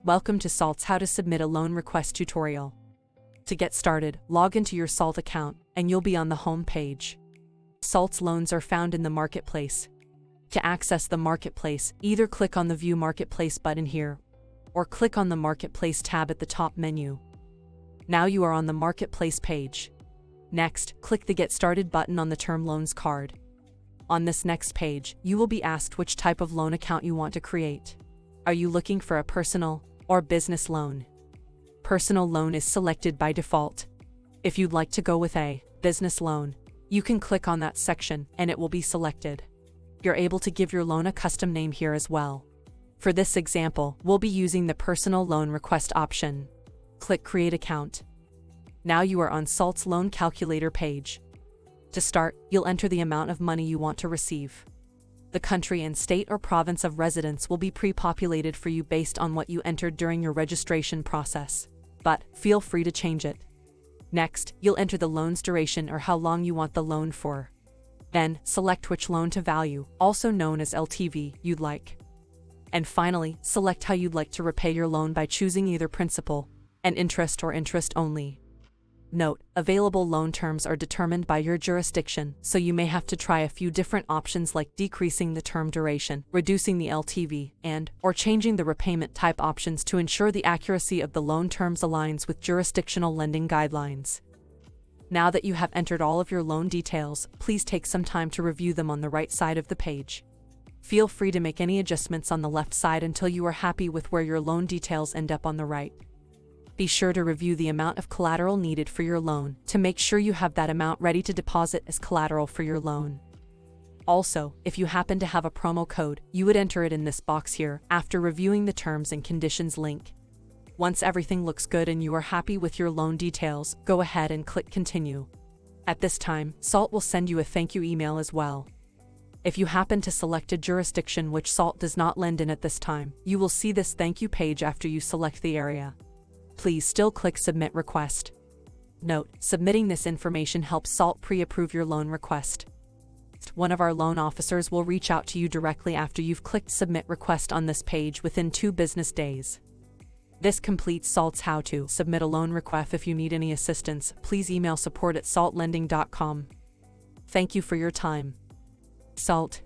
Welcome to SALT's How to Submit a Loan Request tutorial. To get started, log into your SALT account, and you'll be on the home page. SALT's loans are found in the Marketplace. To access the Marketplace, either click on the View Marketplace button here, or click on the Marketplace tab at the top menu. Now you are on the Marketplace page. Next, click the Get Started button on the Term Loans card. On this next page, you will be asked which type of loan account you want to create. Are you looking for a personal or business loan? Personal loan is selected by default. If you'd like to go with a business loan, you can click on that section and it will be selected. You're able to give your loan a custom name here as well. For this example, we'll be using the personal loan request option. Click Create Account. Now you are on SALT's loan calculator page. To start, you'll enter the amount of money you want to receive. The country and state or province of residence will be pre-populated for you based on what you entered during your registration process, but feel free to change it. Next, you'll enter the loan's duration or how long you want the loan for. Then, select which loan to value, also known as LTV, you'd like. And finally, select how you'd like to repay your loan by choosing either principal and interest or interest only. Note, available loan terms are determined by your jurisdiction, so you may have to try a few different options like decreasing the term duration, reducing the LTV, or changing the repayment type options to ensure the accuracy of the loan terms aligns with jurisdictional lending guidelines. Now that you have entered all of your loan details, please take some time to review them on the right side of the page. Feel free to make any adjustments on the left side until you are happy with where your loan details end up on the right. Be sure to review the amount of collateral needed for your loan to make sure you have that amount ready to deposit as collateral for your loan. Also, if you happen to have a promo code, you would enter it in this box here after reviewing the terms and conditions link. Once everything looks good and you are happy with your loan details, go ahead and click Continue. At this time, SALT will send you a thank you email as well. If you happen to select a jurisdiction which SALT does not lend in at this time, you will see this thank you page after you select the area. Please still click Submit Request. Note, submitting this information helps SALT pre-approve your loan request. One of our loan officers will reach out to you directly after you've clicked Submit Request on this page within 2 business days. This completes SALT's How to Submit a Loan Request. If you need any assistance, please email support@saltlending.com. Thank you for your time. SALT.